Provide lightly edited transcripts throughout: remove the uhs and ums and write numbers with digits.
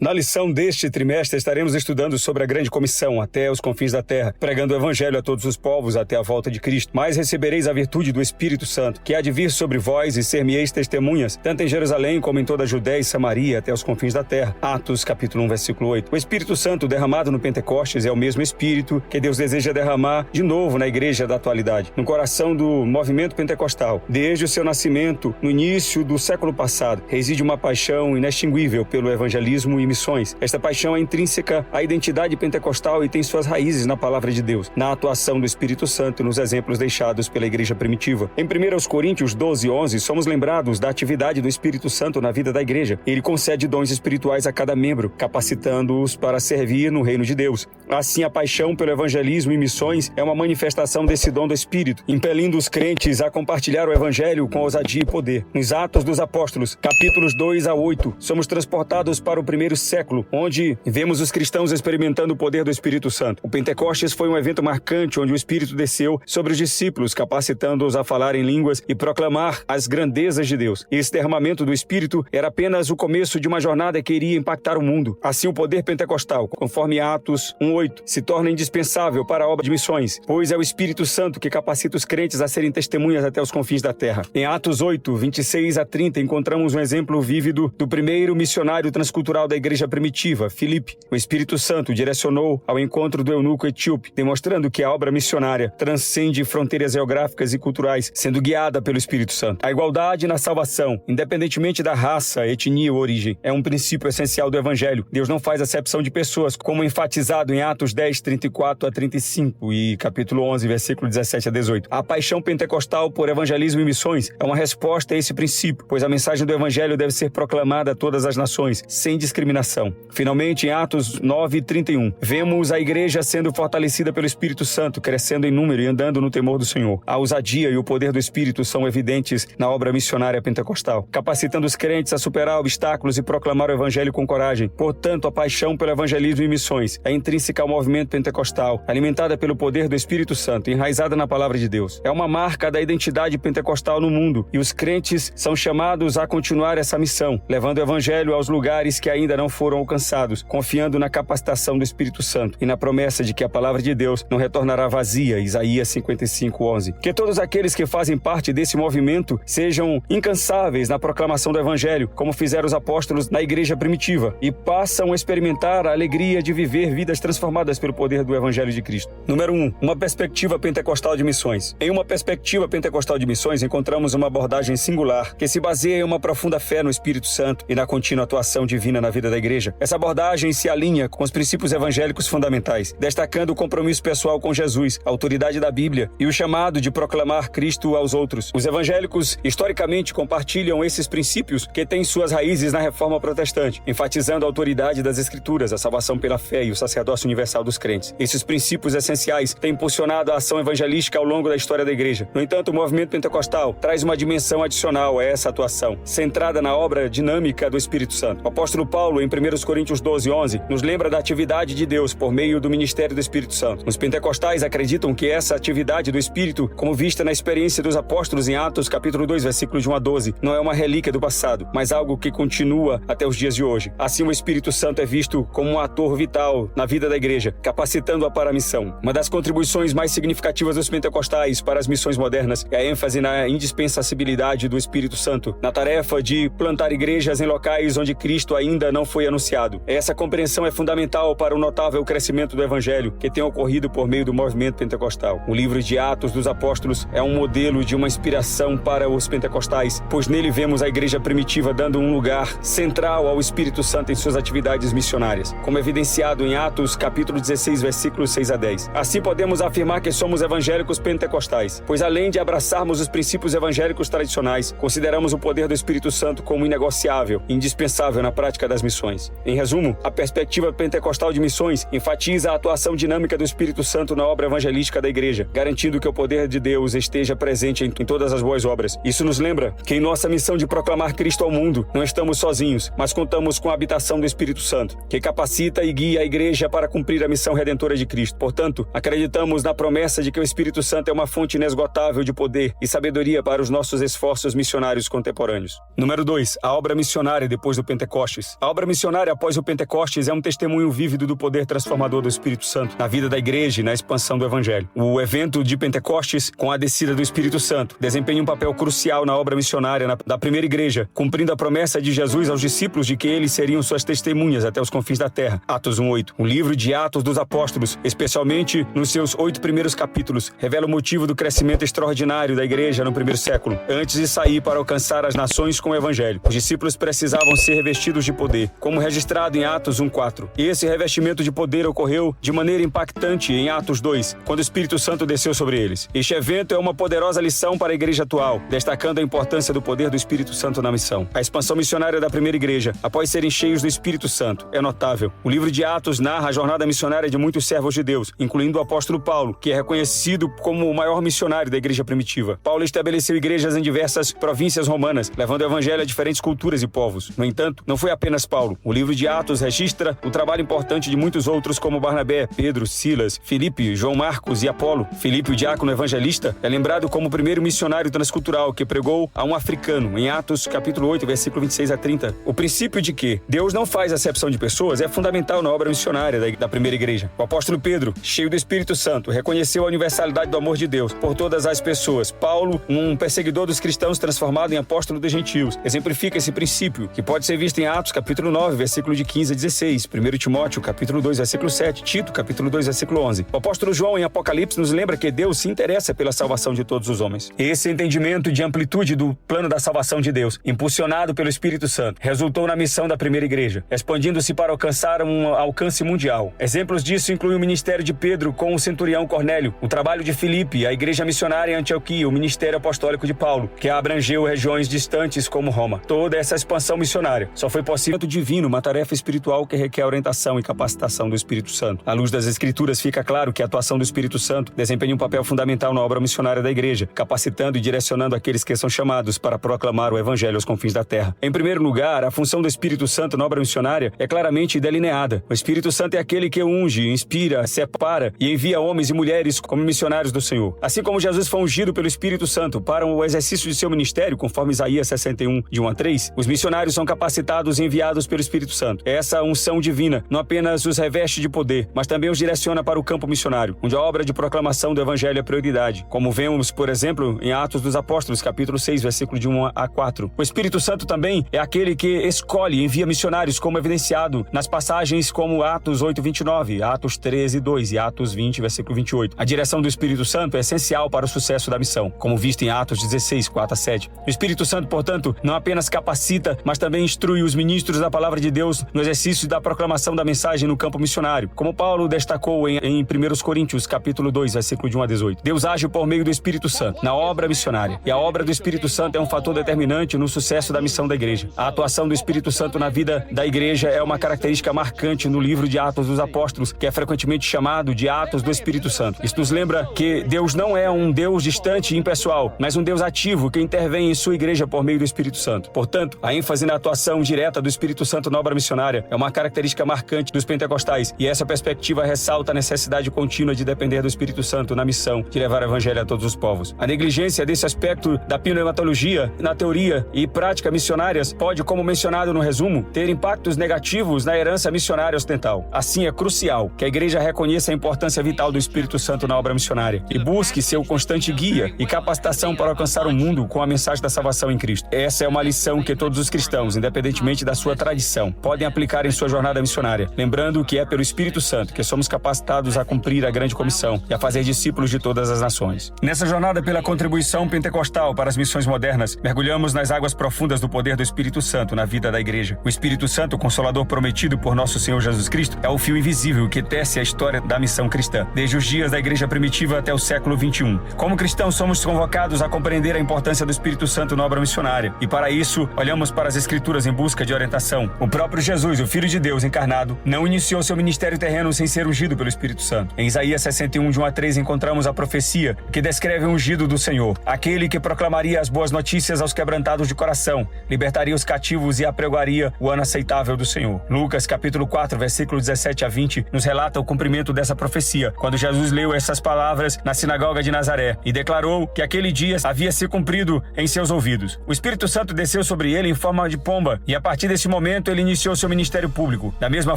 Na lição deste trimestre estaremos estudando sobre a grande comissão até os confins da terra, pregando o evangelho a todos os povos até a volta de Cristo. Mas recebereis a virtude do Espírito Santo, que há de vir sobre vós e ser-me-eis testemunhas, tanto em Jerusalém como em toda a Judéia e Samaria até os confins da terra. Atos capítulo 1, versículo 8. O Espírito Santo derramado no Pentecostes é o mesmo Espírito que Deus deseja derramar de novo na igreja da atualidade, no coração do movimento pentecostal. Desde o seu nascimento, no início do século passado, reside uma paixão inextinguível pelo evangelismo e missões. Esta paixão é intrínseca à identidade pentecostal e tem suas raízes na palavra de Deus, na atuação do Espírito Santo e nos exemplos deixados pela igreja primitiva. Em 1 Coríntios 12:11, somos lembrados da atividade do Espírito Santo na vida da igreja. Ele concede dons espirituais a cada membro, capacitando-os para servir no reino de Deus. Assim, a paixão pelo evangelismo e missões é uma manifestação desse dom do Espírito, impelindo os crentes a compartilhar o evangelho com ousadia e poder. Nos Atos dos Apóstolos, capítulos 2-8, somos transportados para o primeiro século, onde vemos os cristãos experimentando o poder do Espírito Santo. O Pentecostes foi um evento marcante onde o Espírito desceu sobre os discípulos, capacitando-os a falar em línguas e proclamar as grandezas de Deus. Esse derramamento do Espírito era apenas o começo de uma jornada que iria impactar o mundo. Assim, o poder pentecostal, conforme Atos 1:8, se torna indispensável para a obra de missões, pois é o Espírito Santo que capacita os crentes a serem testemunhas até os confins da terra. Em Atos 8:26-30, encontramos um exemplo vívido do primeiro missionário transcultural da igreja primitiva, Filipe. O Espírito Santo direcionou ao encontro do eunuco etíope, demonstrando que a obra missionária transcende fronteiras geográficas e culturais, sendo guiada pelo Espírito Santo. A igualdade na salvação, independentemente da raça, etnia ou origem, é um princípio essencial do Evangelho. Deus não faz acepção de pessoas, como enfatizado em Atos 10:34-35 e capítulo 11, versículo 17-18. A paixão pentecostal por evangelismo e missões é uma resposta a esse princípio, pois a mensagem do Evangelho deve ser proclamada a todas as nações, sem discriminação. Finalmente, em Atos 9:31, vemos a igreja sendo fortalecida pelo Espírito Santo, crescendo em número e andando no temor do Senhor. A ousadia e o poder do Espírito são evidentes na obra missionária pentecostal, capacitando os crentes a superar obstáculos e proclamar o Evangelho com coragem. Portanto, a paixão pelo evangelismo e missões é intrínseca ao movimento pentecostal, alimentada pelo poder do Espírito Santo, enraizada na palavra de Deus. É uma marca da identidade pentecostal no mundo, e os crentes são chamados a continuar essa missão, levando o Evangelho aos lugares que ainda não foram alcançados, confiando na capacitação do Espírito Santo e na promessa de que a palavra de Deus não retornará vazia, Isaías 55:11. Que todos aqueles que fazem parte desse movimento sejam incansáveis na proclamação do Evangelho, como fizeram os apóstolos na igreja primitiva, e passam a experimentar a alegria de viver vidas transformadas pelo poder do Evangelho de Cristo. Número 1. Uma perspectiva pentecostal de missões. Em uma perspectiva pentecostal de missões, encontramos uma abordagem singular que se baseia em uma profunda fé no Espírito Santo e na contínua atuação divina na vida da igreja. Essa abordagem se alinha com os princípios evangélicos fundamentais, destacando o compromisso pessoal com Jesus, a autoridade da Bíblia e o chamado de proclamar Cristo aos outros. Os evangélicos, historicamente, compartilham esses princípios que têm suas raízes na Reforma Protestante, enfatizando a autoridade das Escrituras, a salvação pela fé e o sacerdócio universal dos crentes. Esses princípios essenciais têm impulsionado a ação evangelística ao longo da história da igreja. No entanto, o movimento pentecostal traz uma dimensão adicional a essa atuação, centrada na obra dinâmica do Espírito Santo. O apóstolo Paulo, em 1 Coríntios 12:11, nos lembra da atividade de Deus por meio do ministério do Espírito Santo. Os pentecostais acreditam que essa atividade do Espírito, como vista na experiência dos apóstolos em Atos capítulo 2, versículos de 1-12, não é uma relíquia do passado, mas algo que continua até os dias de hoje. Assim, o Espírito Santo é visto como um ator vital na vida da igreja, capacitando-a para a missão. Uma das contribuições mais significativas dos pentecostais para as missões modernas é a ênfase na indispensabilidade do Espírito Santo, na tarefa de plantar igrejas em locais onde Cristo ainda não foi anunciado. Essa compreensão é fundamental para o notável crescimento do Evangelho que tem ocorrido por meio do movimento pentecostal. O livro de Atos dos Apóstolos é um modelo de uma inspiração para os pentecostais, pois nele vemos a igreja primitiva dando um lugar central ao Espírito Santo em suas atividades missionárias, como evidenciado em Atos capítulo 16, versículos 6-10. Assim podemos afirmar que somos evangélicos pentecostais, pois além de abraçarmos os princípios evangélicos tradicionais, consideramos o poder do Espírito Santo como inegociável e indispensável na prática das missões. Em resumo, a perspectiva pentecostal de missões enfatiza a atuação dinâmica do Espírito Santo na obra evangelística da igreja, garantindo que o poder de Deus esteja presente em todas as boas obras. Isso nos lembra que em nossa missão de proclamar Cristo ao mundo, não estamos sozinhos, mas contamos com a habitação do Espírito Santo, que capacita e guia a igreja para cumprir a missão redentora de Cristo. Portanto, acreditamos na promessa de que o Espírito Santo é uma fonte inesgotável de poder e sabedoria para os nossos esforços missionários contemporâneos. Número 2. A obra missionária depois do Pentecostes. A obra missionária após o Pentecostes é um testemunho vívido do poder transformador do Espírito Santo na vida da igreja e na expansão do Evangelho. O evento de Pentecostes, com a descida do Espírito Santo, desempenha um papel crucial na obra missionária da primeira igreja, cumprindo a promessa de Jesus aos discípulos de que eles seriam suas testemunhas até os confins da terra. Atos 1:8. O livro de Atos dos Apóstolos, especialmente nos seus 8 primeiros capítulos, revela o motivo do crescimento extraordinário da igreja no primeiro século. Antes de sair para alcançar as nações com o Evangelho, os discípulos precisavam ser revestidos de poder, como registrado em Atos 1:4. E esse revestimento de poder ocorreu de maneira impactante em Atos 2, quando o Espírito Santo desceu sobre eles. Este evento é uma poderosa lição para a igreja atual, destacando a importância do poder do Espírito Santo na missão. A expansão missionária da primeira igreja, após serem cheios do Espírito Santo, é notável. O livro de Atos narra a jornada missionária de muitos servos de Deus, incluindo o apóstolo Paulo, que é reconhecido como o maior missionário da igreja primitiva. Paulo estabeleceu igrejas em diversas províncias romanas, levando o evangelho a diferentes culturas e povos. No entanto, não foi apenas Paulo. O livro de Atos registra o trabalho importante de muitos outros como Barnabé, Pedro, Silas, Filipe, João Marcos e Apolo. Filipe, o diácono evangelista, é lembrado como o primeiro missionário transcultural que pregou a um africano, em Atos capítulo 8, versículo 26 a 30. O princípio de que Deus não faz acepção de pessoas é fundamental na obra missionária da primeira igreja. O apóstolo Pedro, cheio do Espírito Santo, reconheceu a universalidade do amor de Deus por todas as pessoas. Paulo, um perseguidor dos cristãos transformado em apóstolo dos gentios, exemplifica esse princípio, que pode ser visto em Atos capítulo 9, versículo de 15 a 16, 1 Timóteo capítulo 2, versículo 7, Tito capítulo 2, versículo 11. O apóstolo João, em Apocalipse, nos lembra que Deus se interessa pela salvação de todos os homens. Esse entendimento de amplitude do plano da salvação de Deus, impulsionado pelo Espírito Santo, resultou na missão da primeira igreja, expandindo-se para alcançar um alcance mundial. Exemplos disso incluem o ministério de Pedro com o centurião Cornélio, o trabalho de Filipe, a igreja missionária em Antioquia, o ministério apostólico de Paulo, que abrangeu regiões distantes como Roma. Toda essa expansão missionária só foi possível divino, uma tarefa espiritual que requer orientação e capacitação do Espírito Santo. À luz das Escrituras, fica claro que a atuação do Espírito Santo desempenha um papel fundamental na obra missionária da igreja, capacitando e direcionando aqueles que são chamados para proclamar o Evangelho aos confins da terra. Em primeiro lugar, a função do Espírito Santo na obra missionária é claramente delineada. O Espírito Santo é aquele que unge, inspira, separa e envia homens e mulheres como missionários do Senhor. Assim como Jesus foi ungido pelo Espírito Santo para o exercício de seu ministério, conforme Isaías 61, de 1 a 3, os missionários são capacitados e enviados pelo Espírito Santo. Essa unção divina não apenas os reveste de poder, mas também os direciona para o campo missionário, onde a obra de proclamação do Evangelho é prioridade, como vemos, por exemplo, em Atos dos Apóstolos, capítulo 6, versículo de 1 a 4. O Espírito Santo também é aquele que escolhe e envia missionários, como evidenciado nas passagens como Atos 8, 29, Atos 13, 2 e Atos 20, versículo 28. A direção do Espírito Santo é essencial para o sucesso da missão, como visto em Atos 16, 4 a 7. O Espírito Santo, portanto, não apenas capacita, mas também instrui os ministros da palavra de Deus no exercício da proclamação da mensagem no campo missionário, como Paulo destacou em 1 Coríntios, capítulo 2, versículo de 1 a 18. Deus age por meio do Espírito Santo na obra missionária, e a obra do Espírito Santo é um fator determinante no sucesso da missão da igreja. A atuação do Espírito Santo na vida da igreja é uma característica marcante no livro de Atos dos Apóstolos, que é frequentemente chamado de Atos do Espírito Santo. Isso nos lembra que Deus não é um Deus distante e impessoal, mas um Deus ativo que intervém em sua igreja por meio do Espírito Santo. Portanto, a ênfase na atuação direta do Espírito Santo na obra missionária é uma característica marcante dos pentecostais, e essa perspectiva ressalta a necessidade contínua de depender do Espírito Santo na missão de levar o Evangelho a todos os povos. A negligência desse aspecto da pneumatologia na teoria e prática missionárias pode, como mencionado no resumo, ter impactos negativos na herança missionária ocidental. Assim, é crucial que a igreja reconheça a importância vital do Espírito Santo na obra missionária e busque seu constante guia e capacitação para alcançar o mundo com a mensagem da salvação em Cristo. Essa é uma lição que todos os cristãos, independentemente da sua tradição, podem aplicar em sua jornada missionária, lembrando que é pelo Espírito Santo que somos capacitados a cumprir a grande comissão e a fazer discípulos de todas as nações. Nessa jornada pela contribuição pentecostal para as missões modernas, mergulhamos nas águas profundas do poder do Espírito Santo na vida da igreja. O Espírito Santo, o Consolador prometido por nosso Senhor Jesus Cristo, é o fio invisível que tece a história da missão cristã, desde os dias da igreja primitiva até o século XXI. Como cristãos, somos convocados a compreender a importância do Espírito Santo na obra missionária, e para isso, olhamos para as Escrituras em busca de orientação. O próprio Jesus, o Filho de Deus encarnado, não iniciou seu ministério terreno sem ser ungido pelo Espírito Santo. Em Isaías 61, de 1 a 3, encontramos a profecia que descreve o ungido do Senhor, aquele que proclamaria as boas notícias aos quebrantados de coração, libertaria os cativos e apregoaria o ano aceitável do Senhor. Lucas, capítulo 4, versículo 17 a 20, nos relata o cumprimento dessa profecia, quando Jesus leu essas palavras na sinagoga de Nazaré e declarou que aquele dia havia se cumprido em seus ouvidos. O Espírito Santo desceu sobre ele em forma de pomba, e a partir desse momento momento, ele iniciou seu ministério público. Da mesma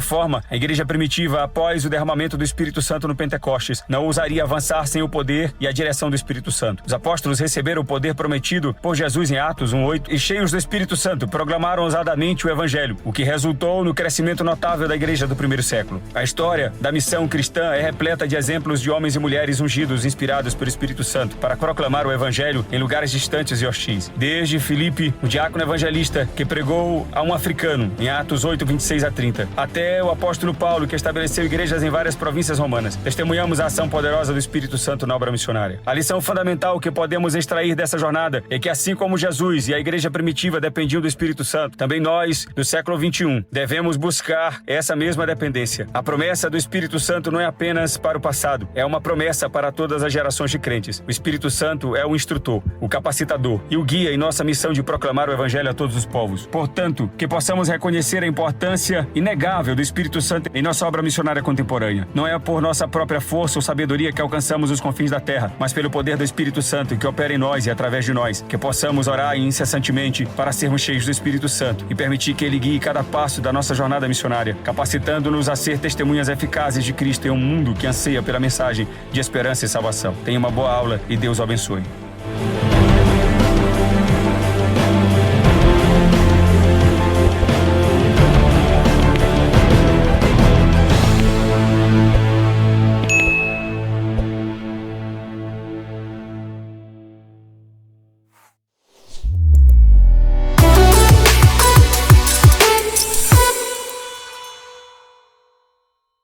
forma, a igreja primitiva, após o derramamento do Espírito Santo no Pentecostes, não ousaria avançar sem o poder e a direção do Espírito Santo. Os apóstolos receberam o poder prometido por Jesus em Atos 1:8 e, cheios do Espírito Santo, proclamaram ousadamente o Evangelho, o que resultou no crescimento notável da igreja do primeiro século. A história da missão cristã é repleta de exemplos de homens e mulheres ungidos, inspirados pelo Espírito Santo, para proclamar o Evangelho em lugares distantes e hostis. Desde Filipe, o diácono evangelista que pregou a um africano, em Atos 8:26-30, até o apóstolo Paulo, que estabeleceu igrejas em várias províncias romanas. Testemunhamos a ação poderosa do Espírito Santo na obra missionária. A lição fundamental que podemos extrair dessa jornada é que, assim como Jesus e a igreja primitiva dependiam do Espírito Santo, também nós, do século XXI, devemos buscar essa mesma dependência. A promessa do Espírito Santo não é apenas para o passado, é uma promessa para todas as gerações de crentes. O Espírito Santo é o instrutor, o capacitador e o guia em nossa missão de proclamar o Evangelho a todos os povos. Portanto, que possamos reconhecer a importância inegável do Espírito Santo em nossa obra missionária contemporânea. Não é por nossa própria força ou sabedoria que alcançamos os confins da terra, mas pelo poder do Espírito Santo que opera em nós e através de nós, que possamos orar incessantemente para sermos cheios do Espírito Santo e permitir que Ele guie cada passo da nossa jornada missionária, capacitando-nos a ser testemunhas eficazes de Cristo em um mundo que anseia pela mensagem de esperança e salvação. Tenha uma boa aula e Deus o abençoe.